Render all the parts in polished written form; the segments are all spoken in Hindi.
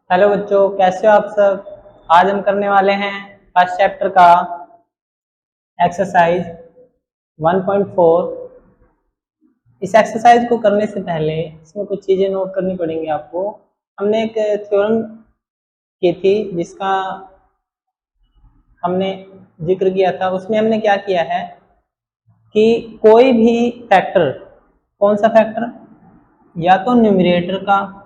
हेलो बच्चों, कैसे हो आप सब। आज हम करने वाले हैं फर्स्ट चैप्टर का एक्सरसाइज 1.4। इस एक्सरसाइज को करने से पहले इसमें कुछ चीज़ें नोट करनी पड़ेंगी आपको। हमने एक थ्योरम की थी जिसका हमने जिक्र किया था। उसमें हमने क्या किया है कि कोई भी फैक्टर, कौन सा फैक्टर, या तो न्यूमरेटर का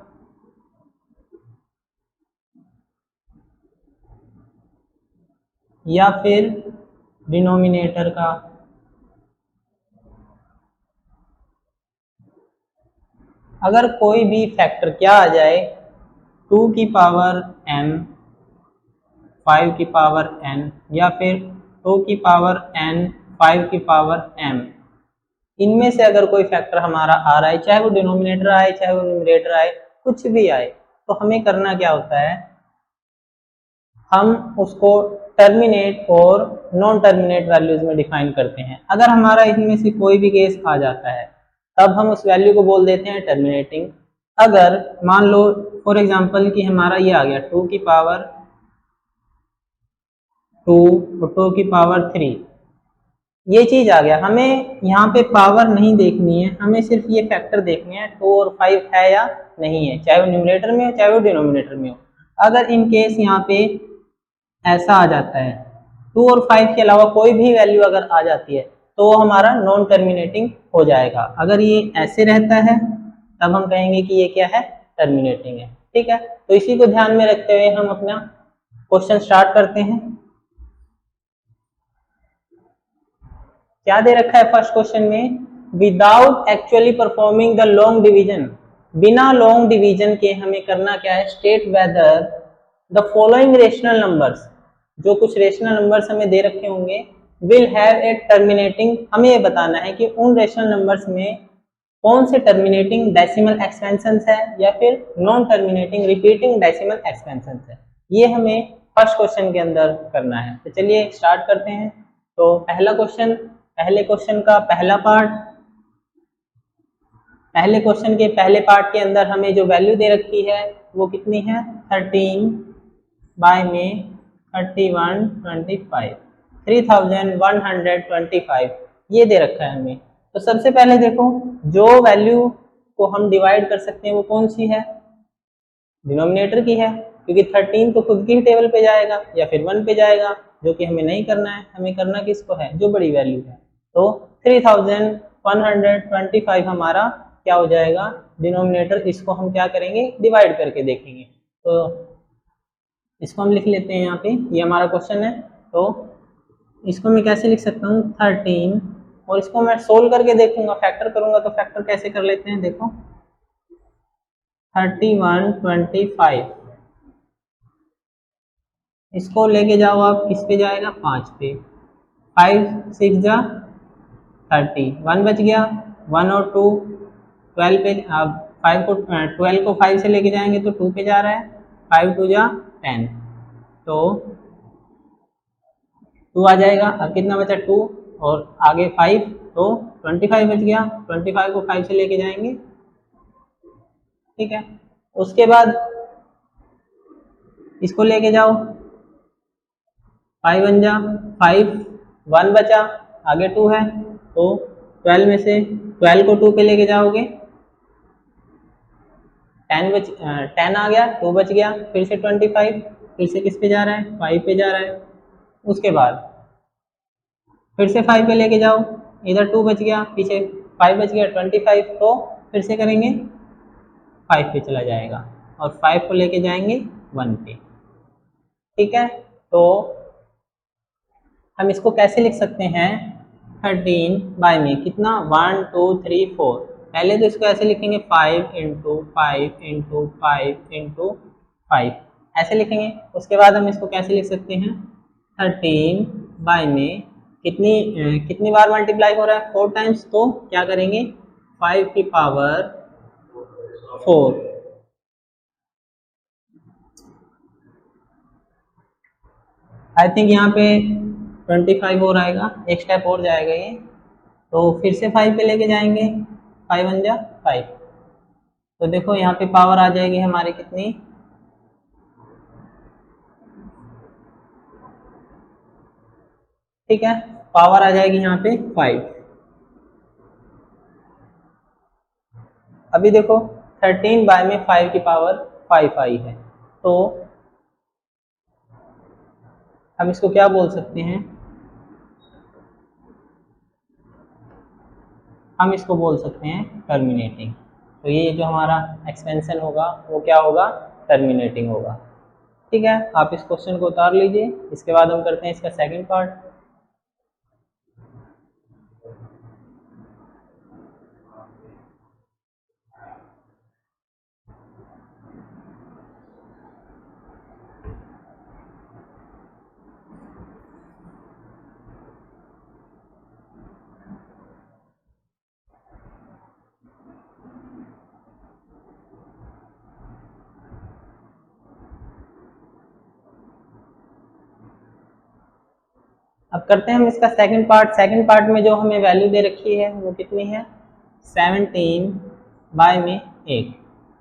या फिर डिनोमिनेटर का, अगर कोई भी फैक्टर क्या आ जाए 2 की पावर m, 5 की पावर n, या फिर 2 की पावर n, 5 की पावर m, इनमें से अगर कोई फैक्टर हमारा आ रहा है, चाहे वो डिनोमिनेटर आए चाहे वो न्यूमरेटर आए, कुछ भी आए, तो हमें करना क्या होता है, हम उसको टर्मिनेट और नॉन टर्मिनेट वैल्यूज में डिफाइन करते हैं। अगर हमारा इनमें से कोई भी केस आ जाता है तब हम उस वैल्यू को बोल देते हैं टर्मिनेटिंग। अगर मान लो फॉर एग्जांपल कि हमारा ये आ गया 2 की पावर 2 और 2 की पावर 3, ये चीज आ गया, हमें यहाँ पे पावर नहीं देखनी है, हमें सिर्फ ये फैक्टर देखने हैं 2 और 5 है या नहीं है, चाहे वो न्यूमरेटर में हो चाहे वो डिनोमिनेटर में हो। अगर इन केस यहाँ पे ऐसा आ जाता है 2 और 5 के अलावा कोई भी वैल्यू अगर आ जाती है तो वो हमारा नॉन टर्मिनेटिंग हो जाएगा। अगर ये ऐसे रहता है तब हम कहेंगे कि ये क्या है, टर्मिनेटिंग है। ठीक है, तो इसी को ध्यान में रखते हुए हम अपना क्वेश्चन स्टार्ट करते हैं। क्या दे रखा है फर्स्ट क्वेश्चन में, without actually performing the long division, बिना लॉन्ग डिवीजन के हमें करना क्या है, state whether the following rational numbers, जो कुछ रेशनल नंबर्स हमें दे रखे होंगे, विल हैव ए टर्मिनेटिंग, हमें ये बताना है कि उन रेशनल नंबर्स में कौन से टर्मिनेटिंग डेसिमल एक्सपेंशन है या फिर non terminating repeating decimal expansion है। ये हमें फर्स्ट क्वेश्चन के अंदर करना है। तो चलिए स्टार्ट करते हैं। तो पहला क्वेश्चन, पहले क्वेश्चन का पहला पार्ट, पहले क्वेश्चन के पहले पार्ट के अंदर हमें जो वैल्यू दे रखी है वो कितनी है, 13 बाय में 3125, 3125 ये दे रखा है हमें। तो सबसे पहले देखो, जो वैल्यू को हम डिवाइड कर सकते हैं वो कौन सी है, डिनोमिनेटर की है, क्योंकि 13 तो खुद की ही टेबल पे जाएगा या फिर 1 पे जाएगा, जो कि हमें नहीं करना है, हमें करना किसको है, जो बड़ी वैल्यू है। तो 3125 हमारा क्या हो जाएगा, डिनोमिनेटर, इसको हम क्या करेंगे, डिवाइड करके देखेंगे। तो इसको हम लिख लेते हैं यहाँ पे, ये हमारा क्वेश्चन है। तो इसको मैं कैसे लिख सकता हूँ, 13, और इसको मैं सोल्व करके देखूंगा, फैक्टर करूंगा। तो फैक्टर कैसे कर लेते हैं, देखो 3125, इसको लेके जाओ आप, किस पे जाएगा, 5 पे, 5 6 जा 30, 1 बच गया, 1 और 2 12 पे, अब 5 को 12 को 5 से लेके जाएंगे तो 2 पे जा रहा है, 5 2 जा 10, तो 2 आ जाएगा। अब कितना बचा, 2 और आगे 5, तो 25 बच गया, 25 को 5 से लेके जाएंगे। ठीक है, उसके बाद इसको लेके जाओ, 5 1 जा 5, 1 बचा, आगे 2 है, तो 12 में से 12 को 2 पे लेके जाओगे, 10 आ गया, 2 बच गया, फिर से 25, फिर से किस पे जा रहा है, 5 पे जा रहा है। उसके बाद फिर से 5 पे लेके जाओ, इधर 2 बच गया, पीछे 5 बच गया, 25, तो फिर से करेंगे 5 पे चला जाएगा, और 5 को लेके जाएंगे 1 पे। ठीक है, तो हम इसको कैसे लिख सकते हैं, 13 बाय में कितना, 1 2 3 4, पहले तो इसको ऐसे लिखेंगे 5 इंटू 5 इंटू 5 इंटू 5, ऐसे लिखेंगे। उसके बाद हम इसको कैसे लिख सकते हैं, 13 बाय में कितनी बार मल्टीप्लाई हो रहा है, 4 टाइम्स, तो क्या करेंगे, 5 की पावर 4, आई थिंक यहाँ पे 25 और आएगा, एक स्टेप और जाएगा ये, तो फिर से 5 पे लेके जाएंगे, 5 1 जा 5, तो देखो यहाँ पे पावर आ जाएगी हमारी कितनी, ठीक है, पावर आ जाएगी यहाँ पे 5। अभी देखो 13 बाय में 5 की पावर 5 आई है, तो हम इसको क्या बोल सकते हैं, हम इसको बोल सकते हैं टर्मिनेटिंग। तो ये जो हमारा एक्सपेंशन होगा वो क्या होगा, टर्मिनेटिंग होगा। ठीक है, आप इस क्वेश्चन को उतार लीजिए, इसके बाद हम करते हैं इसका सेकंड पार्ट। अब करते हैं हम इसका सेकंड पार्ट। सेकंड पार्ट में जो हमें वैल्यू दे रखी है वो कितनी है, 17 बाय में 8,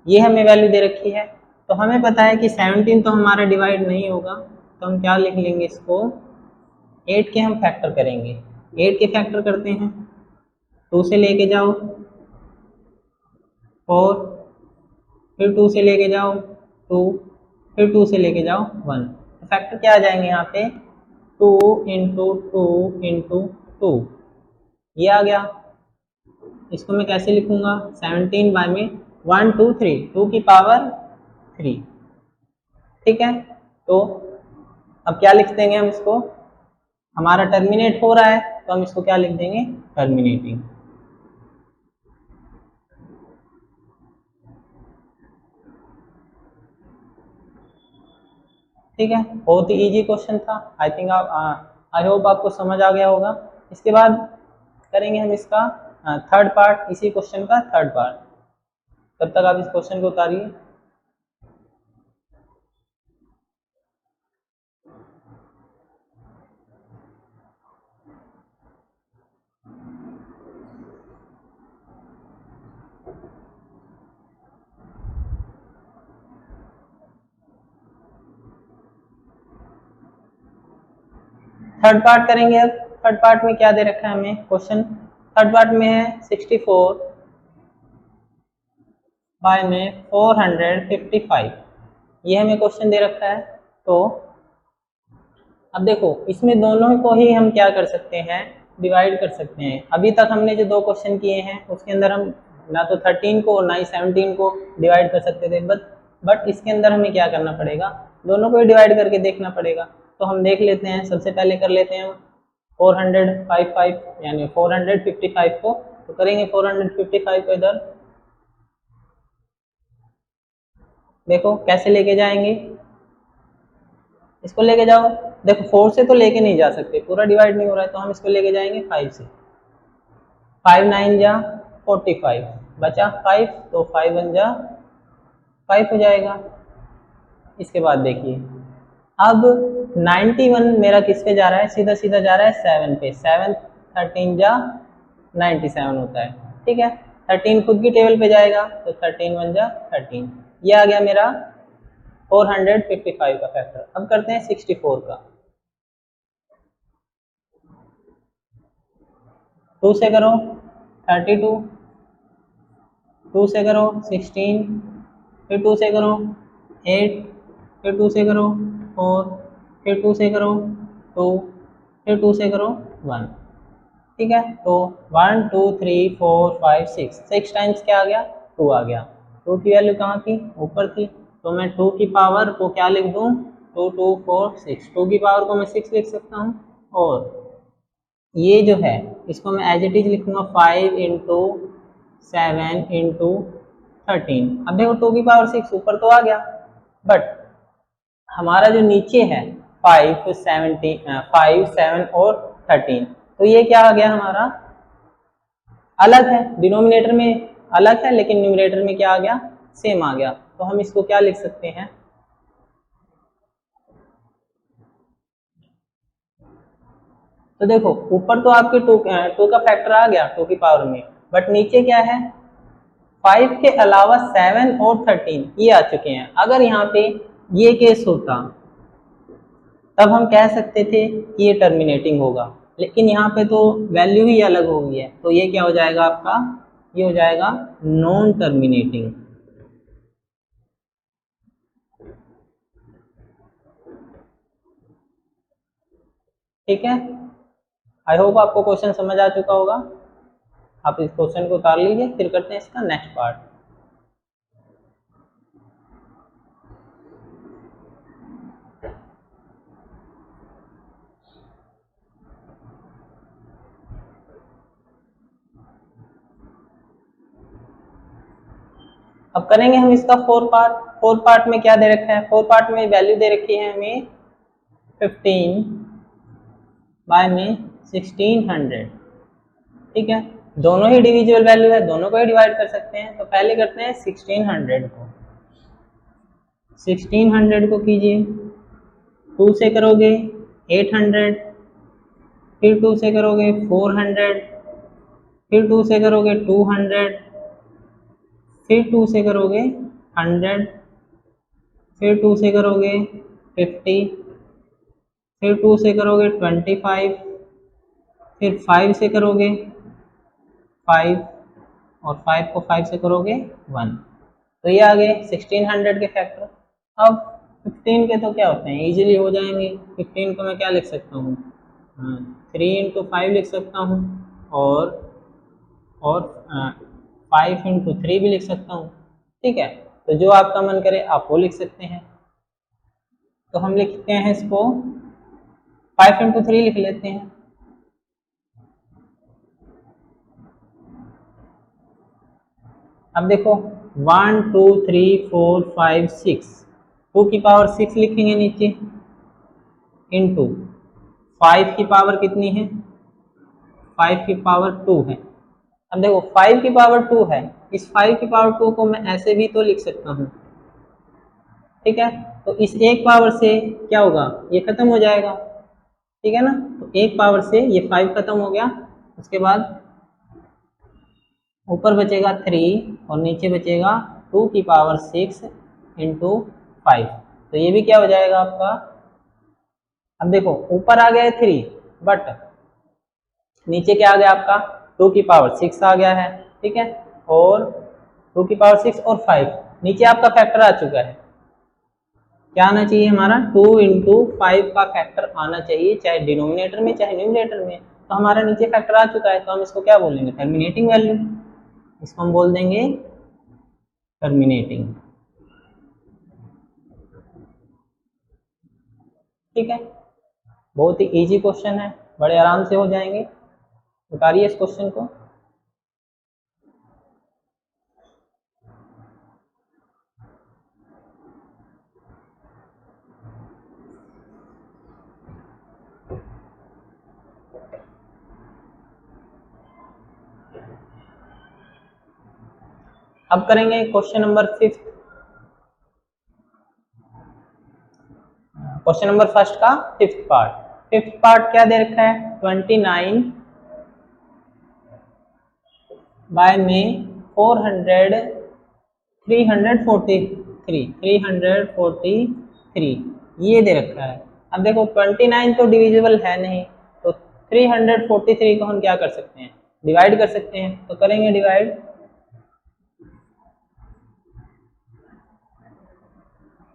ये हमें वैल्यू दे रखी है। तो हमें पता है कि 17 तो हमारा डिवाइड नहीं होगा, तो हम क्या लिख लेंगे इसको, 8 के हम फैक्टर करेंगे। 8 के फैक्टर करते हैं, 2 से लेके जाओ 4, फिर 2 से लेके जाओ 2, फिर 2 से लेके जाओ 1। तो फैक्टर क्या आ जाएंगे यहाँ पे, 2 इंटू 2 इंटू 2, ये आ गया। इसको मैं कैसे लिखूंगा, 17 बाय में 1 2 3, 2 की पावर 3। ठीक है, तो अब क्या लिख देंगे हम इसको, हमारा टर्मिनेट हो रहा है तो हम इसको क्या लिख देंगे, टर्मिनेटिंग। ठीक है, बहुत ही इजी क्वेश्चन था। आई थिंक आई होप आपको समझ आ गया होगा। इसके बाद करेंगे हम इसका थर्ड पार्ट, इसी क्वेश्चन का थर्ड पार्ट। तब तक आप इस क्वेश्चन को उतारिए। थर्ड पार्ट करेंगे। अब थर्ड पार्ट में क्या दे रखा है हमें क्वेश्चन, थर्ड पार्ट में है 64 बाय में 455, ये हमें क्वेश्चन दे रखा है। तो अब देखो इसमें दोनों को ही हम क्या कर सकते हैं, डिवाइड कर सकते हैं। अभी तक हमने जो 2 क्वेश्चन किए हैं उसके अंदर हम ना तो 13 को ना ही 17 को डिवाइड कर सकते थे, बट इसके अंदर हमें क्या करना पड़ेगा, दोनों को ही डिवाइड करके देखना पड़ेगा। तो हम देख लेते हैं, सबसे पहले कर लेते हैं 455 यानी 455 को, तो करेंगे 455 को इधर, देखो कैसे लेके जाएंगे, इसको लेके जाओ। देखो 4 से तो लेके नहीं जा सकते, पूरा डिवाइड नहीं हो रहा है, तो हम इसको लेके जाएंगे 5 से। 5 9 जा 45, बचा 5, तो 5 1 जा 5 हो जाएगा। इसके बाद देखिए अब 91 मेरा किस पे जा रहा है, सीधा सीधा जा रहा है 7 पे, 7 13 जा 97 होता है। ठीक है, 13 खुद की टेबल पे जाएगा, तो 13 1 जा 13, ये आ गया मेरा 455 का फैक्टर। अब करते हैं 64 का, 2 से करो 32, 2 से करो 16, फिर 2 से करो 8, फिर 2 से करो 4, फिर 2 से करो 2, फिर 2 से करो 1। ठीक है, तो 1 2 3 4 5 6 टाइम्स क्या आ गया, 2 आ गया। 2 की वैल्यू कहाँ थी, ऊपर थी, तो मैं 2 की पावर को क्या लिख दूँ, 2 2 4 6, 2 की पावर को मैं 6 लिख सकता हूँ। और ये जो है इसको मैं एज इट इज लिखूंगा 5 इंटू 7 इंटू 13। अब देखो 2 की पावर 6 ऊपर तो आ गया, बट हमारा जो नीचे है 5 7 और 13, तो ये क्या आ गया हमारा, अलग है, डिनोमिनेटर में अलग है लेकिन न्यूमरेटर में क्या आ गया, सेम आ गया। तो हम इसको क्या लिख सकते हैं, तो देखो ऊपर तो आपके 2 का फैक्टर आ गया 2 की पावर में, बट नीचे क्या है, 5 के अलावा 7 और 13 ये आ चुके हैं। अगर यहाँ पे ये केस होता तब हम कह सकते थे कि ये टर्मिनेटिंग होगा, लेकिन यहाँ पे तो वैल्यू ही अलग हो गई है, तो ये क्या हो जाएगा आपका, ये हो जाएगा नॉन टर्मिनेटिंग। ठीक है, आई होप आपको क्वेश्चन समझ आ चुका होगा। आप इस क्वेश्चन को उतार लीजिए, फिर करते हैं इसका नेक्स्ट पार्ट। अब करेंगे हम इसका फोर पार्ट। फोर पार्ट में क्या दे रखा है, फोर पार्ट में वैल्यू दे रखी है हमें 15 बाय में 1600। ठीक है, दोनों ही डिविजिबल वैल्यू है, दोनों को ही डिवाइड कर सकते हैं। तो पहले करते हैं 1600 को। 1600 को कीजिए, 2 से करोगे 800, फिर 2 से करोगे 400, फिर 2 से करोगे 200, फिर 2 से करोगे 100, फिर 2 से करोगे 50, फिर 2 से करोगे 25, फिर 5 से करोगे 5, और 5 को 5 से करोगे 1। तो ये आ गए 1600 के फैक्टर। अब 15 के तो क्या होते हैं, इजीली हो जाएंगे। 15 को मैं क्या लिख सकता हूँ, 3 इंटू 5 लिख सकता हूँ, और 5 इंटू 3 भी लिख सकता हूँ। ठीक है, तो जो आपका मन करे आप वो लिख सकते हैं। तो हम लिखते हैं इसको 5 इंटू 3 लिख लेते हैं। अब देखो 1 2 3 4 5 6, 2 की पावर 6 लिखेंगे नीचे, इंटू 5 की पावर कितनी है, 5 की पावर 2 है। अब देखो 5 की पावर 2 है, इस 5 की पावर 2 को मैं ऐसे भी तो लिख सकता हूँ। ठीक है, तो इस एक पावर से क्या होगा, ये खत्म हो जाएगा। ठीक है ना, तो एक पावर से ये 5 खत्म हो गया, उसके बाद ऊपर बचेगा 3 और नीचे बचेगा 2 की पावर 6 इंटू 5। तो ये भी क्या हो जाएगा आपका, अब देखो ऊपर आ गया है 3, बट नीचे क्या आ गया आपका 2 की पावर 6 आ गया है। ठीक है, और 2 की पावर 6 और 5, नीचे आपका फैक्टर आ चुका है। क्या आना चाहिए हमारा, 2 इंटू 5 का फैक्टर आना चाहिए, चाहे डिनोमिनेटर में चाहे न्यूमरेटर में। तो हमारा नीचे फैक्टर आ चुका है, तो हम इसको क्या बोलेंगे, टर्मिनेटिंग वैल्यू। इसको हम बोल देंगे टर्मिनेटिंग। ठीक है, बहुत ही इजी क्वेश्चन है, बड़े आराम से हो जाएंगे। उतारिए इस क्वेश्चन को। अब करेंगे question number 5। Question number first का 5th पार्ट। 5th पार्ट क्या दे रखा है, 29 बाय में 400 343 ये दे रखा है। अब देखो 29 तो डिविजिबल है नहीं, तो 343 को हम क्या कर सकते हैं, डिवाइड कर सकते हैं। तो करेंगे डिवाइड,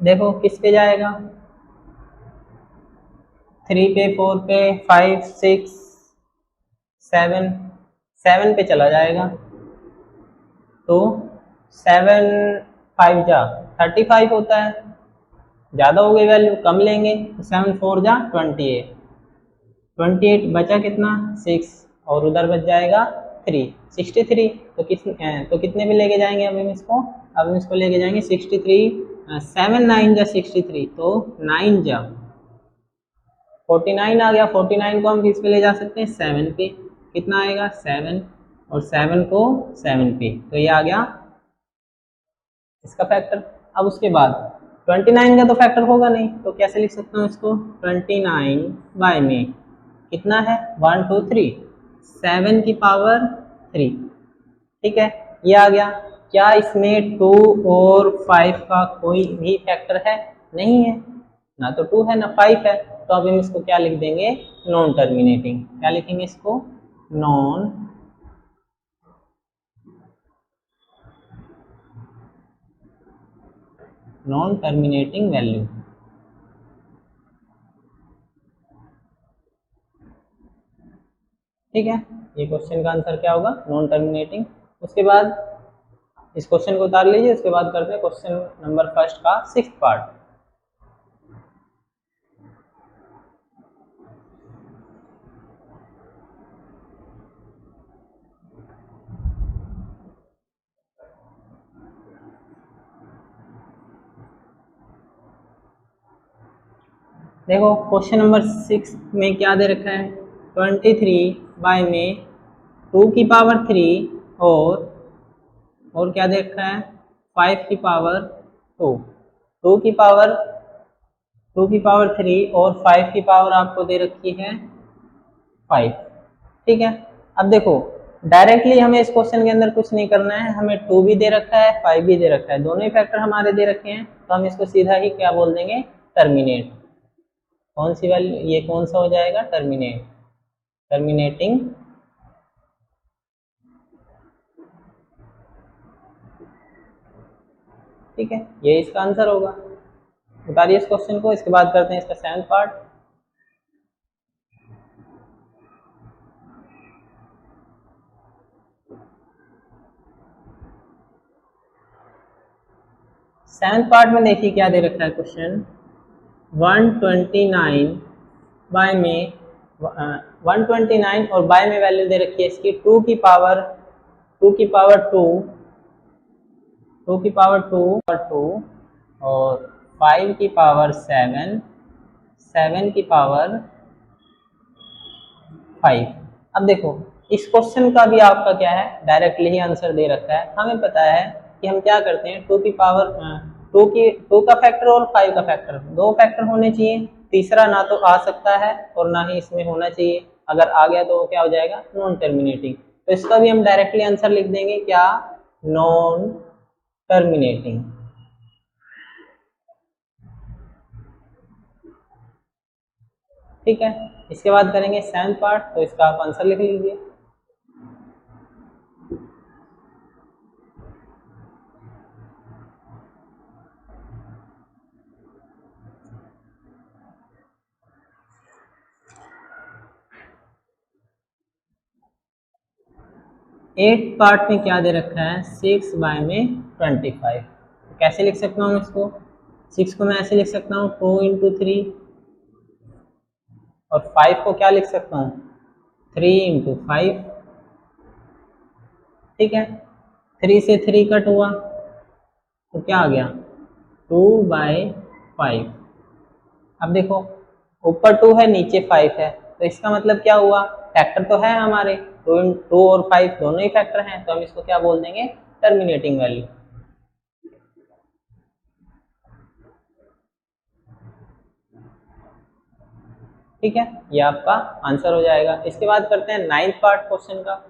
देखो किस पे जाएगा, 3 पे, 4 पे, 5 6 7 7 पे चला जाएगा। तो 7 5 जा 35 होता है, ज़्यादा हो गई वैल्यू, कम लेंगे। 7 4 जा 28 बचा कितना 6, और उधर बच जाएगा 3 63। तो कितने पे लेके जाएंगे अब हम इसको, अब हम इसको लेके जाएंगे 63, 7 9 जा 63, तो 9 जा 49 आ गया। 49 को हम किस पे ले जा सकते हैं, 7 पे। कितना आएगा 7, और 7 को 7 पे, तो ये आ गया इसका फैक्टर। अब उसके बाद 29 का तो फैक्टर होगा नहीं, तो कैसे लिख सकता हूँ इसको, 29 बाय में कितना है 1 2 3 7 की पावर 3। ठीक है, ये आ गया। क्या इसमें 2 और 5 का कोई भी फैक्टर है, नहीं है। ना तो 2 है ना 5 है, तो अब हम इसको क्या लिख देंगे, नॉन टर्मिनेटिंग। क्या लिखेंगे इसको, नॉन टर्मिनेटिंग वैल्यू। ठीक है, ये क्वेश्चन का आंसर क्या होगा, नॉन टर्मिनेटिंग। उसके बाद इस क्वेश्चन को उतार लीजिए, उसके बाद करते हैं क्वेश्चन नंबर फर्स्ट का 6th पार्ट। देखो क्वेश्चन नंबर 6 में क्या दे रखा है, 23 बाय में 2 की पावर 3 और क्या दे रखा है, 5 की पावर 2। 2 की पावर 3 और 5 की पावर आपको दे रखी है 5। ठीक है, अब देखो डायरेक्टली हमें इस क्वेश्चन के अंदर कुछ नहीं करना है, हमें 2 भी दे रखा है 5 भी दे रखा है, दोनों ही फैक्टर हमारे दे रखे हैं, तो हम इसको सीधा ही क्या बोल देंगे, टर्मिनेट। कौन सी वैल्यू, ये कौन सा हो जाएगा, टर्मिनेटिंग। ठीक है, ये इसका आंसर होगा। उतारिए इस क्वेश्चन को, इसके बाद करते हैं इसका 7th पार्ट। सेवंथ पार्ट में देखिए क्या दे रखा है क्वेश्चन, 129 बाय में 129 और बाय में वैल्यू दे रखी है इसकी 2 की पावर 2 की पावर 2 2 की पावर 2 और 5 की पावर 7 7 की पावर 5। अब देखो इस क्वेश्चन का भी आपका क्या है, डायरेक्टली ही आंसर दे रखा है। हमें पता है कि हम क्या करते हैं, 2 की पावर 2 का फैक्टर और 5 का फैक्टर, दो फैक्टर होने चाहिए, तीसरा ना तो आ सकता है और ना ही इसमें होना चाहिए। अगर आ गया तो वो क्या हो जाएगा, नॉन टर्मिनेटिंग। तो इसका भी हम डायरेक्टली आंसर लिख देंगे क्या, नॉन टर्मिनेटिंग। ठीक है, इसके बाद करेंगे 7th पार्ट, तो इसका आप आंसर लिख लीजिए। एट पार्ट में क्या दे रखा है, 6 बाय में 25। तो कैसे लिख सकता हूँ इसको, 6 को मैं ऐसे लिख सकता हूँ 2 इंटू 3 और 5 को क्या लिख सकता हूँ, 3 इंटू 5। ठीक है, 3 से 3 कट हुआ तो क्या आ गया, 2/5। अब देखो ऊपर 2 है नीचे 5 है, तो इसका मतलब क्या हुआ, फैक्टर तो है हमारे, 2 और 5 दोनों ही फैक्टर हैं, तो हम इसको क्या बोल देंगे, टर्मिनेटिंग वैल्यू। ठीक है, ये आपका आंसर हो जाएगा। इसके बाद करते हैं 9th पार्ट क्वेश्चन का।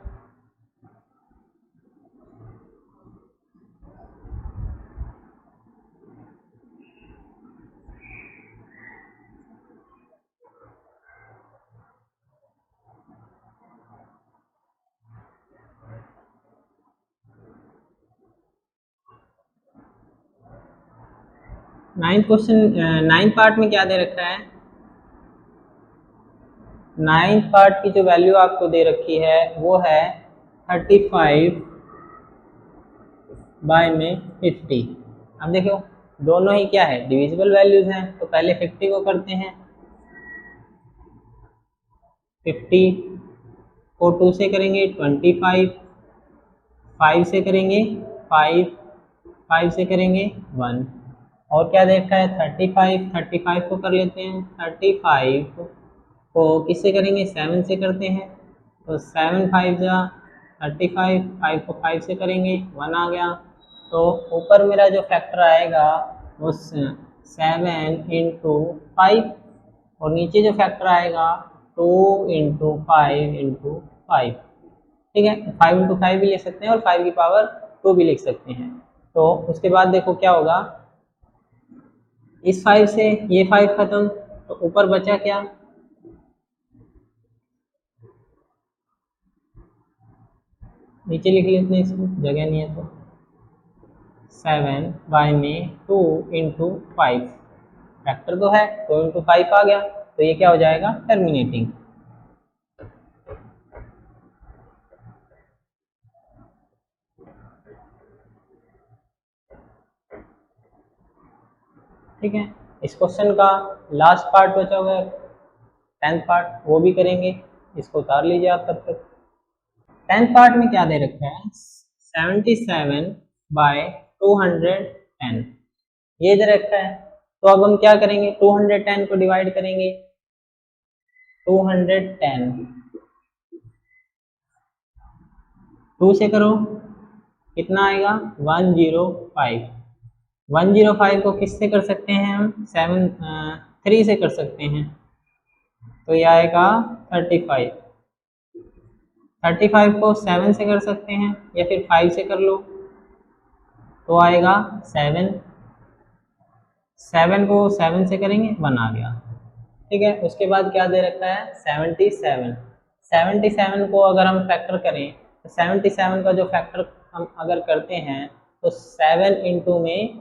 नाइन्थ पार्ट में क्या दे रखा है, 9th पार्ट की जो वैल्यू आपको दे रखी है वो है 35 बाय में 50। अब देखो दोनों ही क्या है, डिविजिबल वैल्यूज हैं, तो पहले 50 को करते हैं, 50 को 2 से करेंगे 25, 5 से करेंगे 5, 5 से करेंगे 1, और क्या देखा है 35 को कर लेते हैं, 35 को किससे करेंगे, 7 से करते हैं, तो 7 5 जा 35, 5 को 5 से करेंगे 1 आ गया। तो ऊपर मेरा जो फैक्टर आएगा वो 7 इंटू 5 और नीचे जो फैक्टर आएगा 2 इंटू 5 इंटू 5। ठीक है, 5 इंटू 5 भी लिख सकते हैं और 5 की पावर 2 भी लिख सकते हैं। तो उसके बाद देखो क्या होगा, इस 5 से ये 5 खत्म, तो ऊपर बचा क्या, नीचे लिख लेते हैं, इसको जगह नहीं है तो 7 y में 2 इंटू 5 फैक्टर तो है, 2 इंटू 5 आ गया, तो ये क्या हो जाएगा, टर्मिनेटिंग। ठीक है, इस क्वेश्चन का लास्ट पार्ट बचा हुआ है, 10th पार्ट, वो भी करेंगे, इसको उतार लीजिए आप तब तक। 10th पार्ट में क्या दे रखा है, 77 बाय 210 ये दे रखा है। तो अब हम क्या करेंगे, 210 को डिवाइड करेंगे, 210 2 से करो, कितना आएगा, 105। 105 को किससे कर सकते हैं हम, 3 से कर सकते हैं, तो ये आएगा 35। 35 को 7 से कर सकते हैं या फिर 5 से कर लो, तो आएगा 7। 7 को 7 से करेंगे, 1 आ गया। ठीक है, उसके बाद क्या दे रखा है, 77। 77 को अगर हम फैक्टर करें, तो 77 का जो फैक्टर हम अगर करते हैं तो 7 इंटू में,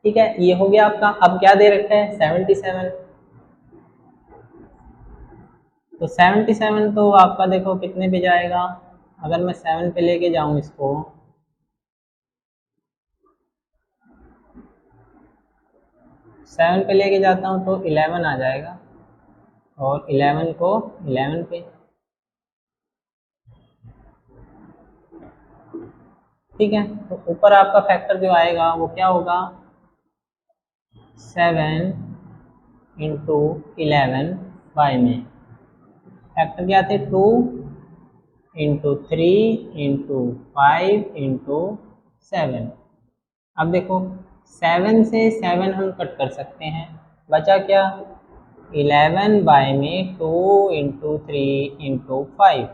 ठीक है, ये हो गया आपका। अब क्या दे रखा है, 77, तो 77 तो आपका देखो कितने पे जाएगा, अगर मैं 7 पे लेके जाऊं इसको, 7 पे लेके जाता हूं तो 11 आ जाएगा, और 11 को 11 पे, ठीक है। तो ऊपर आपका फैक्टर जो आएगा वो क्या होगा, 7 इंटू 11 बाई में, फैक्टर क्या थे, 2 इंटू 3 इंटू 5 इंटू 7। अब देखो 7 से 7 हम कट कर सकते हैं, बचा क्या, 11 बाय में 2 इंटू 3 इंटू 5।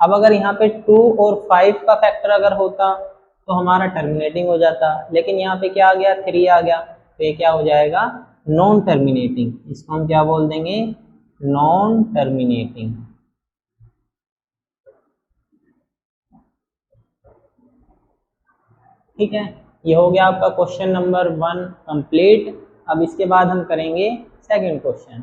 अब अगर यहाँ पे 2 और 5 का फैक्टर अगर होता तो हमारा टर्मिनेटिंग हो जाता, लेकिन यहाँ पे क्या आ गया, 3 आ गया, तो ये क्या हो जाएगा, नॉन टर्मिनेटिंग। इसको हम क्या बोल देंगे, नॉन टर्मिनेटिंग। ठीक है, ये हो गया आपका क्वेश्चन नंबर 1 कंप्लीट। अब इसके बाद हम करेंगे सेकंड क्वेश्चन।